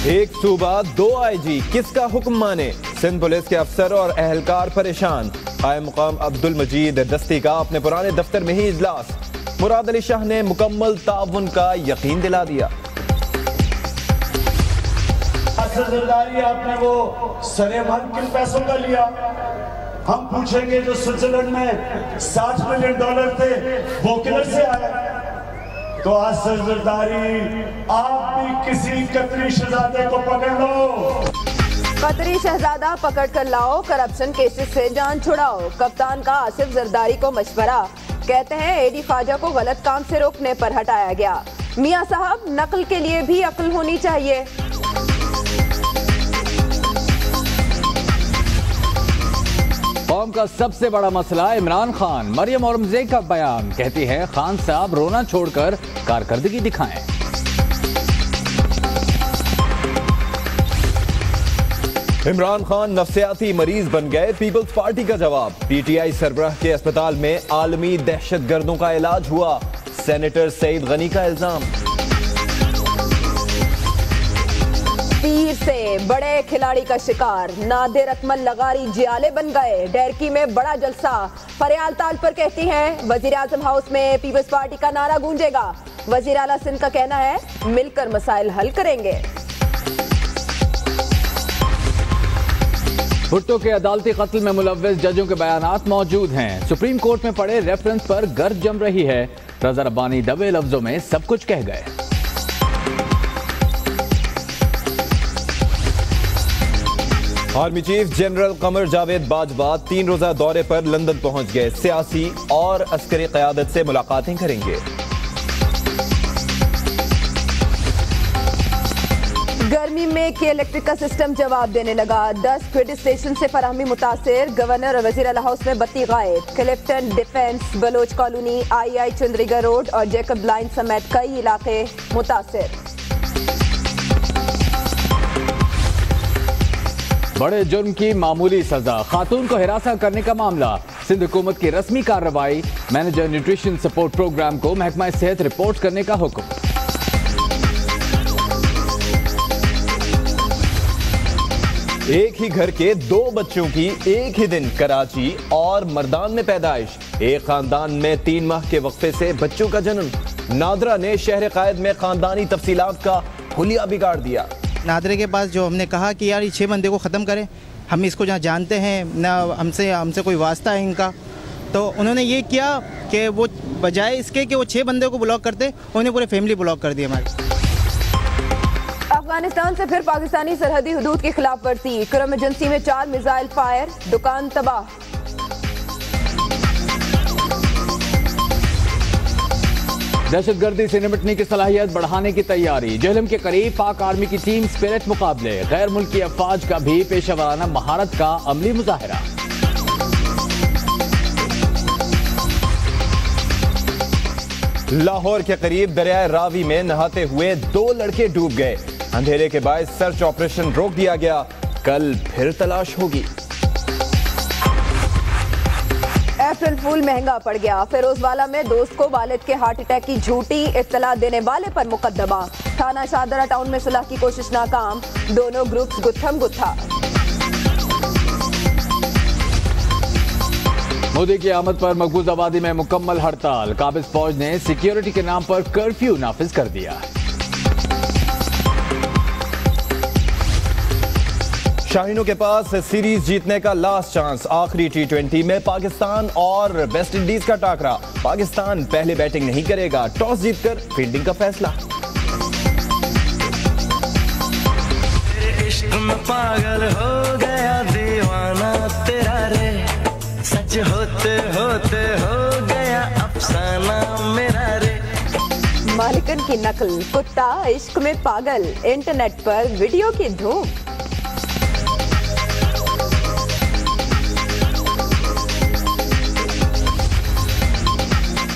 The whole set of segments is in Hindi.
एक सूबा दो आईजी, किसका हुक्म माने? सिंध पुलिस के अफसर और अहलकार परेशान। कायम मुकाम अब्दुल मजीद दस्ती का अपने पुराने दफ्तर में ही इजलास। मुराद अली शाह ने मुकम्मल ताउन का यकीन दिला दिया। सरदारी आपने वो सरेमान किन पैसों का लिया? हम पूछेंगे जो स्विट्जरलैंड में $60 मिलियन थे वो किधर से आए? तो आज सरदारी आप भी किसी कतरी शहजादे को पकड़ लो। कतरी शहजादा पकड़ कर लाओ, करप्शन केसेस से जान छुड़ाओ। कप्तान का आसिफ जरदारी को मशवरा, कहते हैं एडी ख्वाजा को गलत काम से रोकने पर हटाया गया। मियां साहब, नकल के लिए भी अक्ल होनी चाहिए। कौम का सबसे बड़ा मसला इमरान खान। मरियम औरंगजेब का बयान, कहती है खान साहब रोना छोड़कर कारकर्दगी दिखाएं। इमरान खान नफ्सियाती मरीज बन गए, पीपल्स पार्टी का जवाब। पीटीआई सरबराह के अस्पताल में आलमी दहशतगर्दों का इलाज हुआ, सेनेटर सईद गनी का इल्जाम। तीर से बड़े खिलाड़ी का शिकार, नादिर अकमल लगारी जियाले बन गए। डैरकी में बड़ा जलसा, फरियाल ताल पर कहती हैं वजीर आजम हाउस में पीपल्स पार्टी का नारा गूंजेगा। वजीर आला सिंध का कहना है मिलकर मसाइल हल करेंगे। भुट्टो के अदालती कत्ल में मुलव्विस जजों के बयानात मौजूद हैं। सुप्रीम कोर्ट में पड़े रेफरेंस पर गर्ज जम रही है। रजा रब्बानी दबे लफ्जों में सब कुछ कह गए। Army chief general Qamar Javed Bajwa 3 रोजा दौरे पर लंदन पहुंच गए। सियासी और अस्करी क़यादत से मुलाकातें करेंगे। गर्मी में के इलेक्ट्रिक का सिस्टम जवाब देने लगा। 10 ग्रिड स्टेशन से फराहमी मुतासिर। गवर्नर और वजीर आला हाउस में बत्ती गायब। क्लिफ्टन, डिफेंस, बलोच कॉलोनी, आई चंद्रीगढ़ रोड और जैकब लाइन समेत कई इलाके मुतासिर। बड़े जुर्म की मामूली सजा, खातून को हिरासत करने का मामला। सिंध हुकूमत की रस्मी कार्रवाई, मैनेजर न्यूट्रिशन सपोर्ट प्रोग्राम को महकमा सेहत रिपोर्ट करने का हुक्म। एक ही घर के 2 बच्चों की एक ही दिन कराची और मर्दान में पैदाइश। एक खानदान में 3 माह के वक्फे से बच्चों का जन्म। नादरा ने शहर कायद में खानदानी तफसीलात का हुलिया बिगाड़ दिया। नादरे के पास जो हमने कहा कि यार ये 6 बंदे को ख़त्म करें, हम इसको जहाँ जानते हैं ना, हमसे कोई वास्ता है इनका, तो उन्होंने ये किया कि वो बजाय इसके कि वो 6 बंदे को ब्लॉक करते, उन्हें पूरे फैमिली ब्लॉक कर दी हमारी। अफगानिस्तान से फिर पाकिस्तानी सरहदी हुदूद की खिलाफ वर्जी। करम एजेंसी में 4 मिसाइल फायर, दुकान तबाह। दहशतगर्दी से निपटने की सलाहियत बढ़ाने की तैयारी। जेहलम के करीब पाक आर्मी की टीम स्पिरिट मुकाबले। गैर मुल्की अफवाज का भी पेशेवराना महारत का अमली मुजाहिरा। लाहौर के करीब दरियाए रावी में नहाते हुए 2 लड़के डूब गए। अंधेरे के बाद सर्च ऑपरेशन रोक दिया गया। कल फिर तलाश होगी। अप्रैल फूल महंगा पड़ गया। फिरोजवाला में दोस्त को वालिद के हार्ट अटैक की झूठी इत्तला देने वाले पर मुकदमा। थाना शाहदरा टाउन में सुलह की कोशिश नाकाम। दोनों ग्रुप्स गुत्थम गुत्था। मोदी की आमद पर मकबूज आबादी में मुकम्मल हड़ताल। काबिज फौज ने सिक्योरिटी के नाम पर कर्फ्यू नाफिज कर दिया। शाहीनों के पास सीरीज जीतने का लास्ट चांस। आखिरी T20 में पाकिस्तान और वेस्ट इंडीज का टाकरा। पाकिस्तान पहले बैटिंग नहीं करेगा, टॉस जीतकर फील्डिंग का फैसला। इश्क में पागल हो गया दीवाना तेरा रे, सच होते होते हो गया अफसाना मेरा रे। मालिकन की नकल, कुत्ता इश्क में पागल। इंटरनेट पर वीडियो की धूम।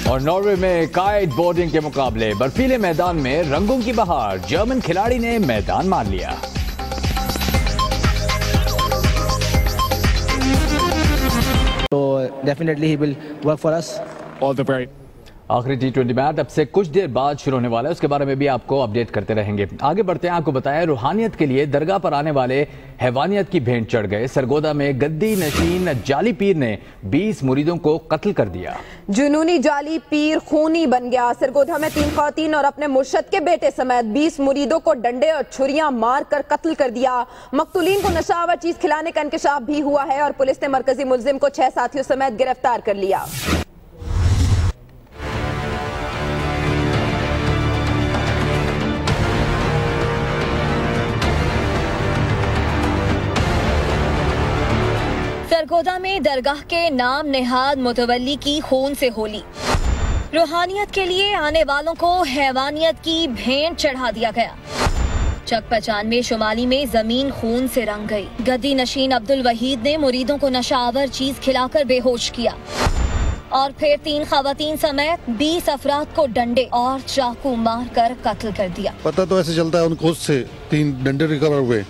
और नॉर्वे में काइट बोर्डिंग के मुकाबले। बर्फीले मैदान में रंगों की बहार। जर्मन खिलाड़ी ने मैदान मार लिया। So definitely he will work for us. All the very आखिरी T20 मैच अब से कुछ देर बाद शुरू होने वाला है, उसके बारे में भी आपको अपडेट करते रहेंगे। आगे बढ़ते हैं, आपको बताया रूहानियत के लिए दरगाह पर आने वाले हैवानियत की भेंट चढ़ गए। सरगोदा में गद्दी नशीन जाली पीर ने 20 मुरीदों को कत्ल कर दिया। जुनूनी जाली पीर खूनी बन गया। सरगोदा में 3 खवातीन और अपने मुर्शद के बेटे समेत 20 मुरीदों को डंडे और छुरियां मार कर कत्ल कर दिया। मकतूलीन को नशावर चीज खिलाने का इंकशाफ भी हुआ है और पुलिस ने मरकजी मुलजिम को 6 साथियों समेत गिरफ्तार कर लिया। सरगोदा में दरगाह के नाम नेहाद मुतवल्ली की खून से होली। रूहानियत के लिए आने वालों को हैवानियत की भेंट चढ़ा दिया गया। चक 95 शुमाली में जमीन खून से रंग गई। गद्दी नशीन अब्दुल वहीद ने मुरीदों को नशावर चीज खिलाकर बेहोश किया और फिर 3 खवातीन समेत 20 अफराद को डंडे और चाकू मार कर कत्ल कर दिया। पता तो ऐसे चलता है उनको से 3 डंडे रिकवर हुए,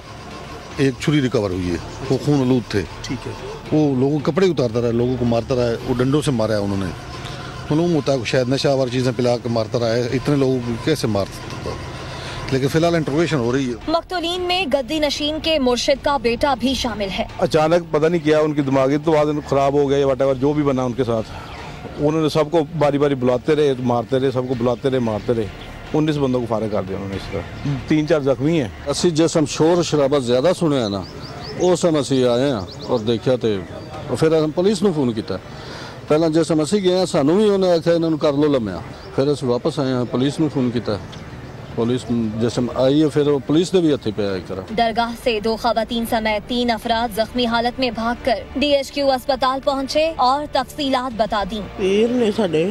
1 छुरी रिकवर हुई है, वो खून आलूद थे। ठीक है, वो लोगों के कपड़े उतारता रहा, लोगों को मारता रहा, वो डंडों से मारा है उन्होंने। मालूम होता है शायद नशावर चीजें पिला के मारता रहा है, इतने लोगों को कैसे मार सकता, लेकिन फिलहाल इंट्रोगेशन हो रही है। मकतूलीन में गद्दी नशीन के मुर्शिद का बेटा भी शामिल है। अचानक पता नहीं क्या उनकी दिमागी तो खराब हो गया, वट एवर जो भी बना उनके साथ, उन्होंने सबको बारी बारी बुलाते रहे, मारते रहे, सबको बुलाते रहे, मारते रहे। 19 बंदों को फारिग कर दिया उन्होंने। इस तरह 3-4 जख्मी हैं। असि जिस हम शोर शराबा ज्यादा सुने ना, उस समय असी आए हैं और देखा तो फिर हम पुलिस ਨੂੰ फोन किया। पहला जिस हम असी गए सानू भी उन्हें आख्या इन्होंने कर लो लम्या, फिर अस वापस आए हैं, पुलिस ਨੂੰ फोन किया। पुलिस जिस हम आई है फिर पुलिस ने भी हथे पे आया करा। दरगाह से 2 खवातीन समेत 3 अफराद जख्मी हालत में भागकर DHQ अस्पताल पहुंचे और तफसीलात बता दी। पीर ने साडे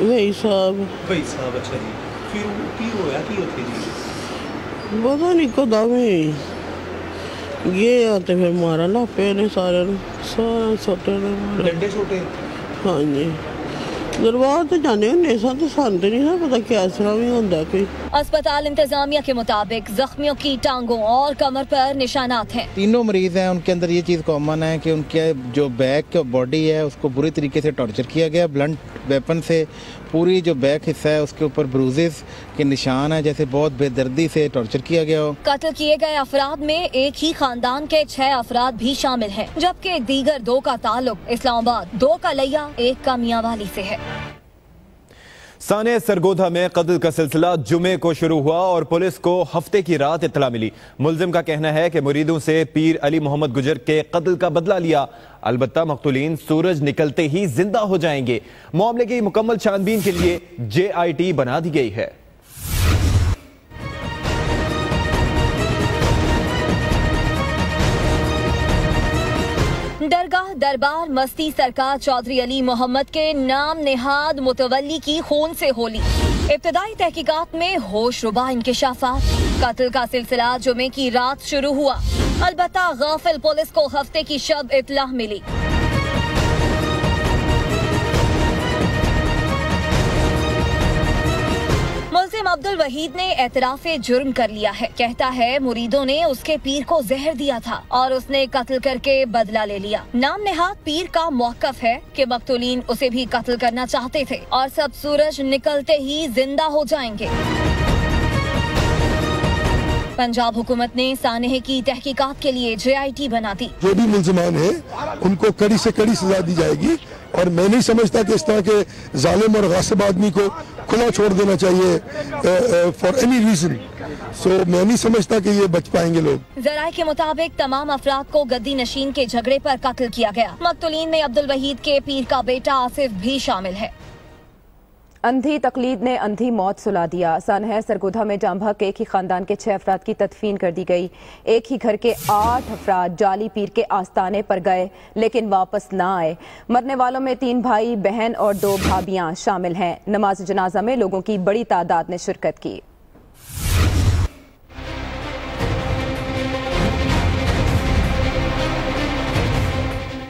वही साहब अच्छा जी, फिर की होया की होते जी पता नहीं को दावे ये आते फिर मारा ला पे ने सारे छोटे ने मारे डंडे छोटे। हाँ जी, दरबार तो जाने होने सा तो सान नहीं ना पता क्या असरा भी होता कोई। अस्पताल इंतजामिया के मुताबिक जख्मियों की टांगों और कमर पर निशानात हैं। तीनों मरीज हैं, उनके अंदर ये चीज़ कॉमन है कि उनके जो बैक का बॉडी है उसको बुरी तरीके से टॉर्चर किया गया। ब्लंट वेपन से पूरी जो बैक हिस्सा है उसके ऊपर ब्रूजेस के निशान है, जैसे बहुत बेदर्दी से टॉर्चर किया गया हो। कत्ल किए गए अफराद में एक ही खानदान के 6 अफराद भी शामिल हैं, जबकि दीगर 2 का ताल्लुक इस्लामाबाद, 2 का लिया, 1 का मियांवाली से है। साने सरगोधा में कत्ल का सिलसिला जुमे को शुरू हुआ और पुलिस को हफ्ते की रात इत्तला मिली। मुलजिम का कहना है कि मुरीदों से पीर अली मोहम्मद गुजर के कत्ल का बदला लिया। अलबत्ता मकतूलीन सूरज निकलते ही जिंदा हो जाएंगे। मामले की मुकम्मल छानबीन के लिए JIT बना दी गई है। दरगाह दरबार मस्ती सरकार चौधरी अली मोहम्मद के नाम नेहाद मुतवल्ली की खून से होली। इब्तदाई तहकीकात में होशरुबा इंकिशाफात। कत्ल का सिलसिला जुमे की रात शुरू हुआ। अलबत्ता गाफिल पुलिस को हफ्ते की शब इत्तला मिली। मुल्जिम अब्दुल वहीद ने एतराफ़े जुर्म कर लिया है। कहता है मुरीदों ने उसके पीर को जहर दिया था और उसने कत्ल करके बदला ले लिया। नाम नेहाद पीर का मौक़िफ़ है कि मकतूलीन उसे भी कत्ल करना चाहते थे और सब सूरज निकलते ही जिंदा हो जाएंगे। पंजाब हुकूमत ने सानेह की तहकीकात के लिए JIT बना दी। जो भी मुल्जिमान है उनको कड़ी से कड़ी सजा दी जाएगी और मैं नहीं समझता कि इस तरह के जालिम और गासिब आदमी को खुला छोड़ देना चाहिए फॉर एनी रीजन। सो मैं नहीं समझता कि ये बच पाएंगे लोग। जराये के मुताबिक तमाम अफराद को गद्दी नशीन के झगड़े पर कत्ल किया गया। मकतूलीन में अब्दुल वहीद के पीर का बेटा आसिफ भी शामिल है। अंधी तकलीद ने अंधी मौत सुला दिया। सानह सरगोधा में जांभक एक ही खानदान के 6 अफराद की तदफीन कर दी गई। एक ही घर के 8 अफराद जाली पीर के आस्ताने पर गए लेकिन वापस ना आए। मरने वालों में 3 भाई बहन और 2 भाभियां शामिल हैं। नमाज जनाजा में लोगों की बड़ी तादाद ने शिरकत की।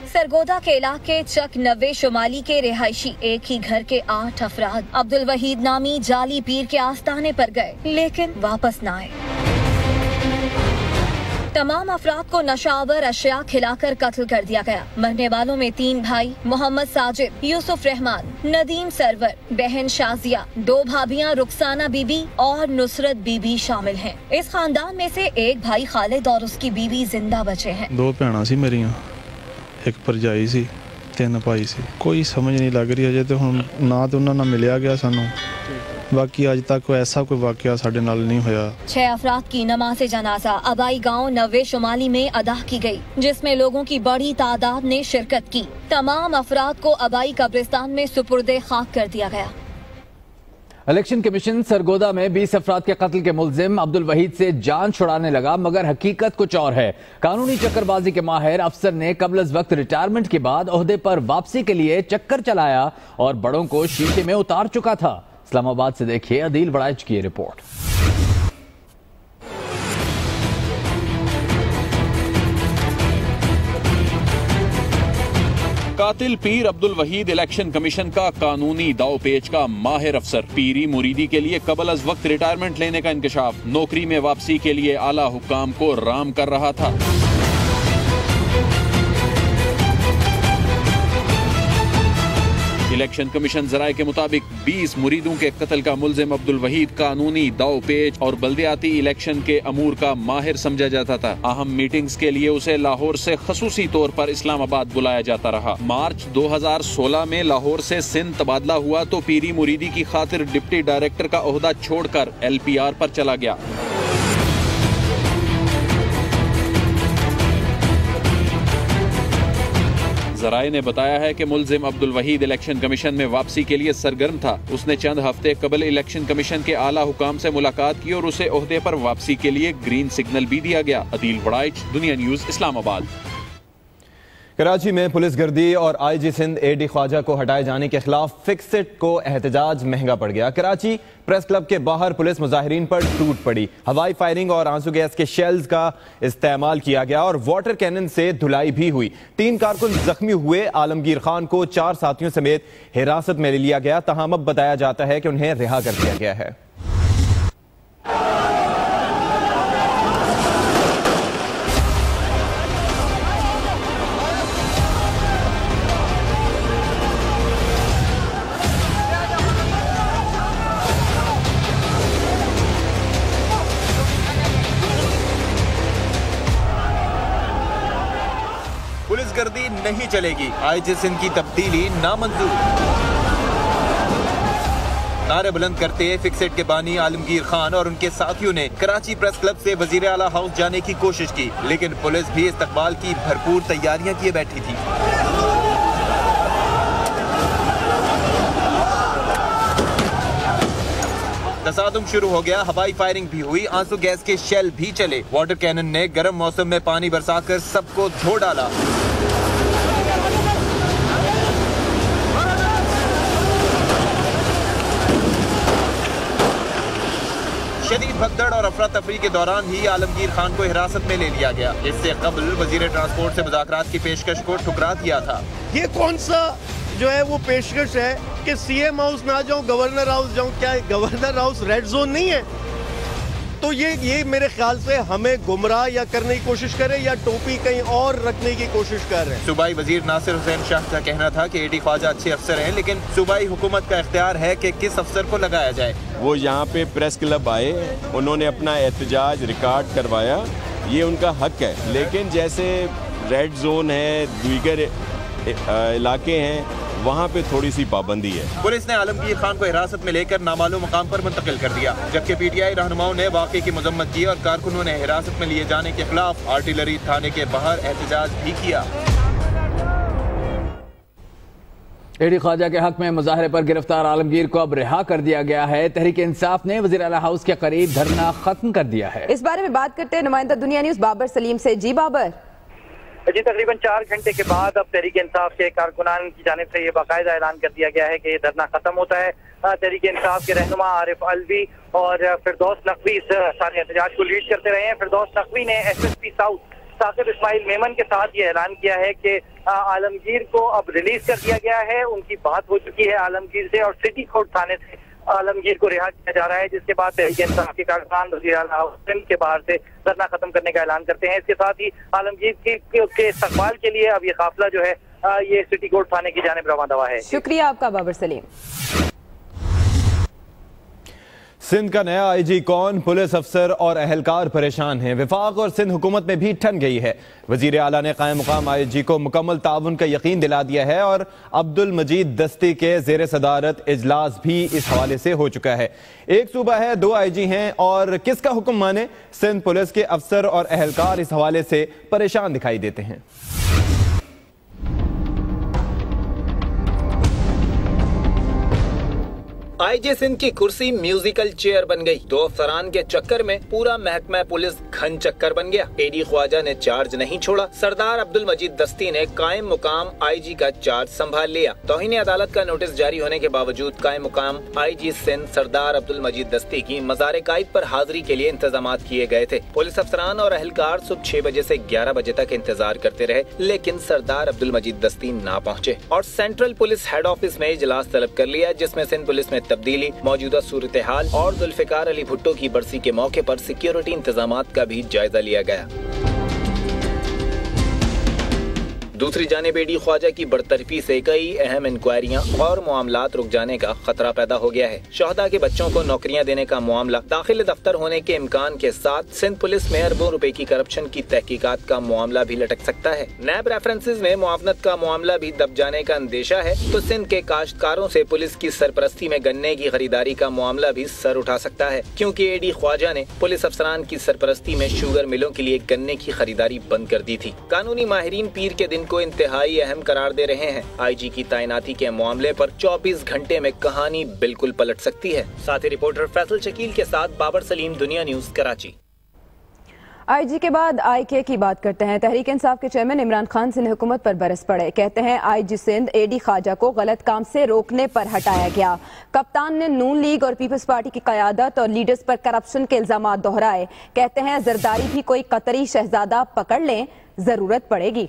सरगोदा के इलाके चक 90 शुमाली के रिहायशी एक ही घर के 8 अफराद अब्दुल वहीद नामी जाली पीर के आस्ताने पर गए लेकिन वापस न आए। तमाम अफराद को नशावर अशिया खिलाकर कत्ल कर दिया गया। मरने वालों में 3 भाई मोहम्मद साजिद, यूसुफ रहमान, नदीम सरवर, बहन शाजिया, 2 भाभियां रुखसाना बीबी और नुसरत बीबी शामिल हैं। इस खानदान में से एक भाई खालिद और उसकी बीवी जिंदा बचे हैं। 2 भैणां सी मेरियां, एक भरजाई सी, 3 भाई सी। कोई समझ नहीं लग रही अजे तो हुण ना तो उन्हां नाल मिलिया गया सानू, बाकी आज तक ऐसा कोई वाकया साडे नाल नहीं होया। 6 अफराद की नमाज जनाजा अबाई गांव 90 शुमाली में अदा की गई, जिसमें लोगों की बड़ी तादाद ने शिरकत की। तमाम अफराद को अबाई कब्रिस्तान में सुपुर्दे खाक कर दिया गया। इलेक्शन कमीशन सरगोदा में 20 अफराद के कत्ल के मुल्जिम अब्दुल वहीद से जान छुड़ाने लगा, मगर हकीकत कुछ और है। कानूनी चक्करबाजी के माहिर अफसर ने कबल अज वक्त रिटायरमेंट के बाद ओहदे पर वापसी के लिए चक्कर चलाया और बड़ों को शीशे में उतार चुका था। इस्लामाबाद से देखिए अदील बड़ाइच की रिपोर्ट। कातिल पीर अब्दुल वहीद इलेक्शन कमीशन का कानूनी दाव पेच का माहिर अफसर। पीरी मुरीदी के लिए कबल अज वक्त रिटायरमेंट लेने का इंकशाफ, नौकरी में वापसी के लिए आला हुक्काम को राम कर रहा था। इलेक्शन कमीशन जराये के मुताबिक 20 मुरीदों के कत्ल का मुल्जिम अब्दुल वहीद कानूनी दाव पेच और बल्दियाती इलेक्शन के अमूर का माहिर समझा जाता था। अहम मीटिंग्स के लिए उसे लाहौर से खसूसी तौर पर इस्लामाबाद बुलाया जाता रहा। मार्च 2016 में लाहौर से सिंध तबादला हुआ तो पीरी मुरीदी की खातिर डिप्टी डायरेक्टर का ओहदा छोड़कर LPR पर चला गया। जराये ने बताया है कि मुल्जिम अब्दुल वहीद इलेक्शन कमीशन में वापसी के लिए सरगर्म था। उसने चंद हफ्ते कबल इलेक्शन कमीशन के आला हुकाम से मुलाकात की और उसे ओहदे पर वापसी के लिए ग्रीन सिग्नल भी दिया गया। अदील बड़ाइच, दुनिया न्यूज, इस्लामाबाद। कराची में पुलिस गर्दी और IG सिंध AD ख्वाजा को हटाए जाने के खिलाफ फिक्सिट को एहतजाज महंगा पड़ गया। कराची प्रेस क्लब के बाहर पुलिस मुजाहिरीन पर टूट पड़ी। हवाई फायरिंग और आंसू गैस के शेल्स का इस्तेमाल किया गया और वाटर कैनन से धुलाई भी हुई। 3 कारकुन जख्मी हुए। आलमगीर खान को 4 साथियों समेत हिरासत में ले लिया गया, तहम अब बताया जाता है कि उन्हें रिहा कर दिया गया है। पुलिस गर्दी नहीं चलेगी, IG सिंध की तब्दीली नामंजूर। नारे बुलंद करते फिक्सेट के बानी आलमगीर खान और उनके साथियों ने कराची प्रेस क्लब से वजीर आला हाउस जाने की कोशिश की, लेकिन पुलिस भी इस्तकबाल की भरपूर तैयारियां किए बैठी थी। तसादुम शुरू हो गया, हवाई फायरिंग भी हुई, आंसू गैस के शेल भी चले। वाटर कैनन ने गर्म मौसम में पानी बरसाकर सबको धो डाला। शदीद भगदड़ और अफरा तफरी के दौरान ही आलमगीर खान को हिरासत में ले लिया गया। इससे कबल वजीर ट्रांसपोर्ट से मुज़ाकरात की पेशकश को ठुकरा दिया था। ये कौन सा जो है वो पेशकश है कि CM हाउस ना जाऊं, गवर्नर हाउस जाऊं? क्या गवर्नर हाउस रेड जोन नहीं है? तो ये मेरे ख्याल से हमें गुमराह या करने की कोशिश करे या टोपी कहीं और रखने की कोशिश कर रहे हैं। सूबाई वजीर नासिर हुसैन शाह का कहना था कि AD ख्वाजा अच्छे अफसर हैं, लेकिन सूबाई हुकूमत का इख्तियार है कि किस अफसर को लगाया जाए। वो यहाँ पे प्रेस क्लब आए, उन्होंने अपना एहतजाज रिकॉर्ड करवाया, ये उनका हक है। लेकिन जैसे रेड जोन है, दीगर इलाके हैं, वहाँ पे थोड़ी सी पाबंदी है। पुलिस ने आलमगीर खान को हिरासत में लेकर नामालूम मकाम पर मुंतकिल कर दिया, जबकि PTI रहनुमाओं ने वाक़े की मजम्मत की और कारकुनों ने हिरासत में लिए जाने के खिलाफ आर्टिलरी थाने के बाहर एहतजाज भी किया। AD ख्वाजा के हक में मुजाहरे पर गिरफ्तार आलमगीर को अब रिहा कर दिया गया है। तहरीक इंसाफ ने वज़ीर आला हाउस के करीब धरना खत्म कर दिया है। इस बारे में बात करते हैं नुमाइंदा दुनिया न्यूज बाबर सलीम से। जी बाबर। जी, तकरीबन 4 घंटे के बाद अब तहरीक इंसाफ के कारकुनान की जानिब से ये बाकायदा ऐलान कर दिया गया है कि ये धरना खत्म होता है। तहरीक इंसाफ के रहनुमा आरिफ अलवी और फिरदौस नकवी इस सारे एहतजाज को लीड करते रहे हैं। फिरदौस नकवी ने SSP साउथ साकिब इस्माइल मेमन के साथ ये ऐलान किया है कि आलमगीर को अब रिलीज कर दिया गया है। उनकी बात हो चुकी है आलमगीर से और सिटी कोर्ट थाने से आलमगीर को रिहा किया जा रहा है, जिसके बाद तहरीक इंसाफ के कारकुनान वज़ीर आला सिंध के बाहर से धरना खत्म करने का ऐलान करते हैं। इसके साथ ही आलमगीर के इस्तकबाल के लिए अब ये काफिला जो है ये सिटी कोर्ट थाने की जानिब रवाना हुआ है। शुक्रिया आपका बाबर सलीम। सिंध का नया आईजी कौन? पुलिस अफसर और अहलकार परेशान हैं। विफाक और सिंध हुकूमत में भी ठन गई है। वजीर आला ने कायम मुकाम आईजी को मुकम्मल ताउन का यकीन दिला दिया है और अब्दुल मजीद दस्ती के जेर सदारत इजलास भी इस हवाले से हो चुका है। एक सूबा है, दो आईजी हैं और किसका हुक्म माने? सिंध पुलिस के अफसर और अहलकार इस हवाले से परेशान दिखाई देते हैं। आईजी सिंध की कुर्सी म्यूजिकल चेयर बन गई। दो अफसरान के चक्कर में पूरा महकमा पुलिस घन चक्कर बन गया। एडी ख्वाजा ने चार्ज नहीं छोड़ा। सरदार अब्दुल मजीद दस्ती ने कायम मुकाम आईजी का चार्ज संभाल लिया। तौहीन अदालत का नोटिस जारी होने के बावजूद कायम मुकाम आईजी सिंध सरदार अब्दुल मजीद दस्ती की मज़ार कायद पर हाजिरी के लिए इंतजामात किए गए थे। पुलिस अफसरान और अहलकार सुबह 6 बजे से 11 बजे तक इंतजार करते रहे, लेकिन सरदार अब्दुल मजीद दस्ती ना पहुँचे और सेंट्रल पुलिस हेड ऑफिस में इजलास तलब कर लिया, जिसमें सिंध पुलिस में तब्दीली, मौजूदा सूरत हाल और जुल्फिकार अली भुट्टो की बरसी के मौके पर सिक्योरिटी इंतजामात का भी जायजा लिया गया। दूसरी जानिब एडी ख्वाजा की बरतरफी से कई अहम इंक्वायरियां और मामलात रुक जाने का खतरा पैदा हो गया है। शहदा के बच्चों को नौकरियां देने का मामला दाखिल दफ्तर होने के इम्कान के साथ सिंध पुलिस में अरबों रुपए की करप्शन की तहकीकात का मामला भी लटक सकता है। नैब रेफरेंसेस में मुआवनत का मामला भी दब जाने का अंदेशा है, तो सिंध के काश्तकारों से पुलिस की सरपरस्ती में गन्ने की खरीदारी का मामला भी सर उठा सकता है, क्योंकि एडी ख्वाजा ने पुलिस अफसरान की सरपरस्ती में शुगर मिलों के लिए गन्ने की खरीदारी बंद कर दी थी। कानूनी माहिरीन पीर के दिन को इंतहाई अहम करार दे रहे हैं। आईजी की तैनाती के मामले पर 24 घंटे में कहानी बिल्कुल पलट सकती है। साथी रिपोर्टर फैसल शकील के साथ बाबर सलीम, दुनिया न्यूज, कराची। आईजी के बाद आईके की बात करते हैं। तहरीक इंसाफ के चेयरमैन इमरान खान सिंध हुकूमत पर बरस पड़े। कहते हैं आईजी सिंध एडी ख्वाजा को गलत काम से रोकने पर हटाया गया। कप्तान ने नून लीग और पीपल्स पार्टी की क़यादत और लीडर्स पर करप्शन के इल्जाम दोहराए। कहते हैं जरदारी भी कोई कतरी शहजादा पकड़ लें, जरूरत पड़ेगी।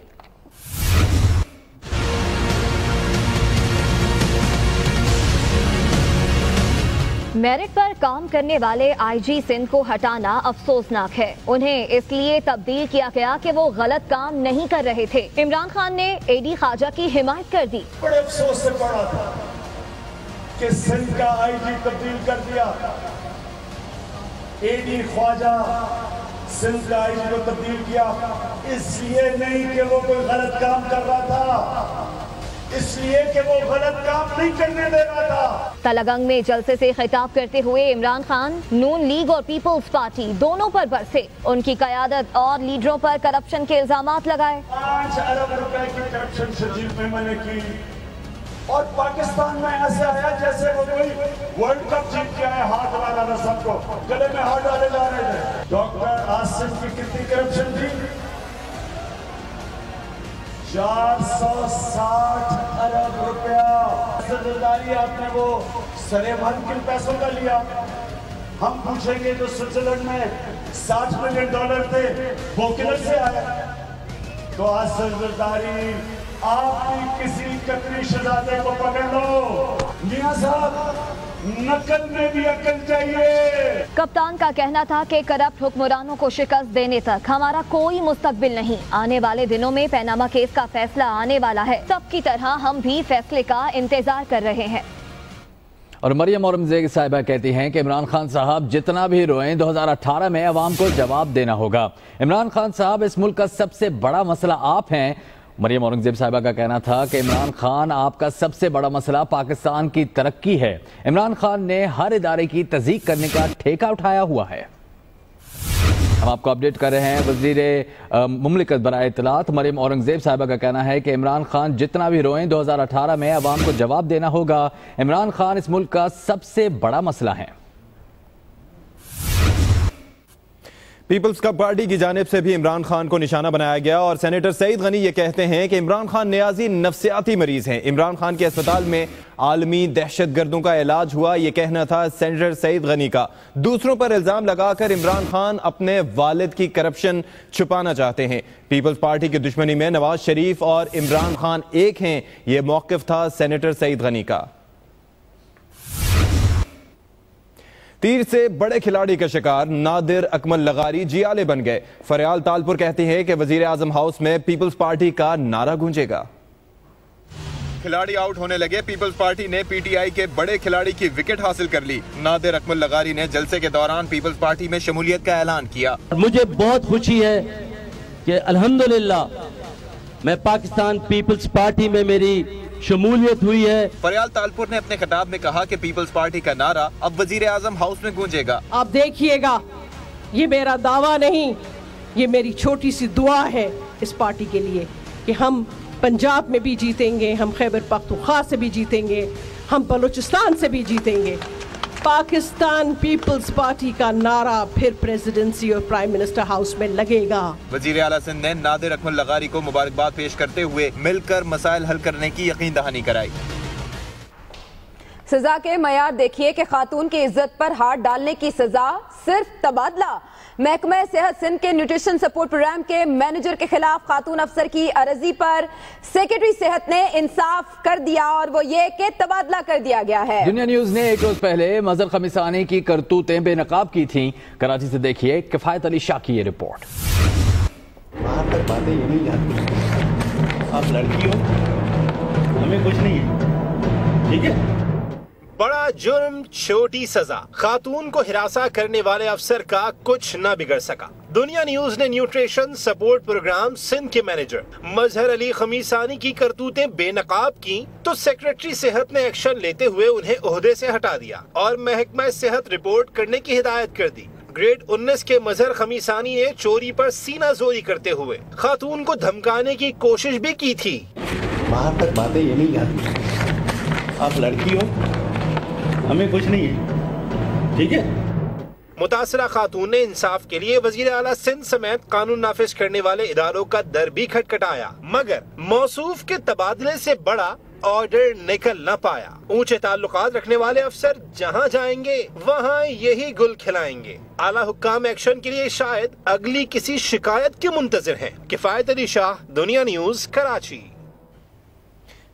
मेरिट पर काम करने वाले आईजी सिंध को हटाना अफसोसनाक है। उन्हें इसलिए तब्दील किया गया कि वो गलत काम नहीं कर रहे थे। इमरान खान ने एडी ख्वाजा की हिमायत कर दी। बड़े अफसोस से पढ़ा था कि सिंध का आईजी तब्दील कर दिया। एडी ख्वाजा सिंध का आईजी को तब्दील किया, इसलिए नहीं कि वो कोई गलत काम कर रहा था, इसलिए कि वो गलत काम नहीं करने दे रहा था। तलगंग में जलसे से खिताब करते हुए इमरान खान नून लीग और पीपल्स पार्टी दोनों पर बरसे। उनकी क़यादत और लीडरों पर करप्शन के इल्जामात लगाए। 5 अरब रुपए की करप्शन शजीब में मैंने की और पाकिस्तान में ऐसे आया जैसे वो कोई वर्ल्ड कप जीत के आए, हाथ डाला था सबको, गले में हाथ डाले जा रहे थे। डॉक्टर आसिफ की कितनी करप्शन थी? 460 अरब रुपया। जरदारी आपने वो सरेमहल किन पैसों का लिया? हम पूछेंगे जो स्विट्जरलैंड में $60 मिलियन थे वो किधर से आए? तो आज जरदारी आप भी किसी कतरी शहजादे को पकड़ लो। मियां साहब, नकल में भी अकल चाहिए। कप्तान का कहना था कि करप्ट हुक्मरानों को शिकस्त देने तक हमारा कोई मुस्तकबिल नहीं। आने वाले दिनों में पैनामा केस का फैसला आने वाला है। सबकी तरह हम भी फैसले का इंतजार कर रहे हैं। और मरियम औरंगजेब साहिबा कहती हैं कि इमरान खान साहब जितना भी रोएं, 2018 में अवाम को जवाब देना होगा। इमरान खान साहब, इस मुल्क का सबसे बड़ा मसला आप हैं। मरियम औरंगजेब साहिबा का कहना था कि इमरान खान, आपका सबसे बड़ा मसला पाकिस्तान की तरक्की है। इमरान खान ने हर इदारे की तज़ीक करने का ठेका उठाया हुआ है। हम आपको अपडेट कर रहे हैं। वज़ीर मुमलिकत बराए इत्तलात मरियम औरंगजेब साहिबा का कहना है कि इमरान खान जितना भी रोएं, 2018 में अवाम को जवाब देना होगा। इमरान खान इस मुल्क का सबसे बड़ा मसला है। पीपल्स कप पार्टी की जानिब से भी इमरान खान को निशाना बनाया गया और सेनेटर सईद गनी ये कहते हैं कि इमरान खान नियाजी नफ्सियाती मरीज हैं। इमरान खान के अस्पताल में आलमी दहशतगर्दों का इलाज हुआ, ये कहना था सेनेटर सईद गनी का। दूसरों पर इल्जाम लगाकर इमरान खान अपने वालिद की करप्शन छुपाना चाहते हैं। पीपल्स पार्टी की दुश्मनी में नवाज शरीफ और इमरान खान एक हैं, ये मौक़िफ़ था सेनेटर सईद गनी का। तीर से बड़े खिलाड़ी का शिकार नादिर अकमल लगारी जियाले बन गए। फरियाल तालपुर कहती हैं कि वजीर आजम हाउस में पीपल्स पार्टी का नारा गूंजेगा। खिलाड़ी आउट होने लगे। पीपल्स पार्टी ने पीटीआई के बड़े खिलाड़ी की विकेट हासिल कर ली। नादिर अकमल लगारी ने जलसे के दौरान पीपल्स पार्टी में शमूलियत का ऐलान किया। मुझे बहुत खुशी है कि अल्हम्दुलिल्लाह मैं पाकिस्तान पीपल्स पार्टी में मेरी शमूलियत हुई है। फरियाल तालपुर ने अपने खिताब में कहा कि पीपल्स पार्टी का नारा अब वजीर आजम हाउस में गूंजेगा। आप देखिएगा, ये मेरा दावा नहीं, ये मेरी छोटी सी दुआ है इस पार्टी के लिए कि हम पंजाब में भी जीतेंगे, हम खैबर पख्तूनख्वा से भी जीतेंगे, हम बलूचिस्तान से भी जीतेंगे। पाकिस्तान पीपल्स पार्टी का नारा फिर प्रेसिडेंसी और प्राइम मिनिस्टर हाउस में लगेगा। वजीर आला सिंध ने नादिर अकमल लगारी को मुबारकबाद पेश करते हुए मिलकर मसाइल हल करने की यकीन दहानी कराई। सजा के मयार देखिए कि खातून की इज्जत पर हाथ डालने की सजा सिर्फ तबादला। महकमा सेहत सिंध के न्यूट्रिशन सपोर्ट प्रोग्राम के मैनेजर के खिलाफ खातून अफसर की अर्जी पर सेक्रेटरी सेहत ने इंसाफ कर दिया और वो ये कि तबादला कर दिया गया है। दुनिया न्यूज ने एक रोज पहले मजहर खमीसानी की करतूतें बेनकाब की थी। कराची से देखिए किफायत अली शाह की ये रिपोर्ट। वहां तक बातें ये नहीं जाती, आप लड़की हो, हमें कुछ नहीं है, ठीक है। बड़ा जुर्म छोटी सजा, खातून को हिरासा करने वाले अफसर का कुछ न बिगड़ सका। दुनिया न्यूज ने न्यूट्रिशन सपोर्ट प्रोग्राम सिंध के मैनेजर मजहर अली खमीसानी की करतूतें बेनकाब की तो सेक्रेटरी सेहत ने एक्शन लेते हुए उन्हें ओहदे से हटा दिया और महकमा सेहत रिपोर्ट करने की हिदायत कर दी। ग्रेड 19 के मजहर खमीसानी ने चोरी पर सीना जोरी करते हुए खातून को धमकाने की कोशिश भी की थी। वहां तक बातें ये नहीं जाती, आप लड़की हो, हमें कुछ नहीं है, ठीक है। मुतासरा खातून ने इंसाफ के लिए वजीर आला सिंध समेत कानून नाफिज करने वाले इदारों का दर भी खटखटाया, मगर मौसूफ के तबादले से बड़ा ऑर्डर निकल न पाया। ऊंचे ताल्लुकात रखने वाले अफसर जहां जाएंगे वहां यही गुल खिलाएंगे। आला हुक्काम एक्शन के लिए शायद अगली किसी शिकायत के मुंतजिर हैं। किफायत अली शाह, दुनिया न्यूज, कराची।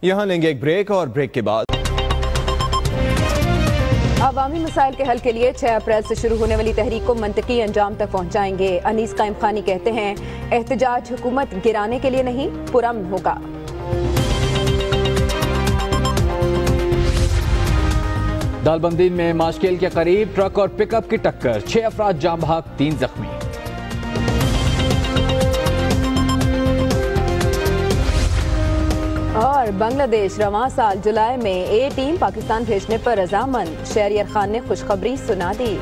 यहाँ लेंगे एक ब्रेक और ब्रेक के बाद अवामी मसाइल के हल के लिए 6 अप्रैल से शुरू होने वाली तहरीक को मंतकी अंजाम तक पहुंचाएंगे। अनीस कायम खानी कहते हैं एहतजाज हुकूमत गिराने के लिए नहीं, पुरअमन होगा। दालबंदी में माशकेल के करीब ट्रक और पिकअप की टक्कर, 6 अफराद जाम बहक, 3 जख्मी। और बांग्लादेश रवां साल जुलाई में A टीम पाकिस्तान भेजने पर रजामंद, शहरियार खान ने खुशखबरी सुना दी।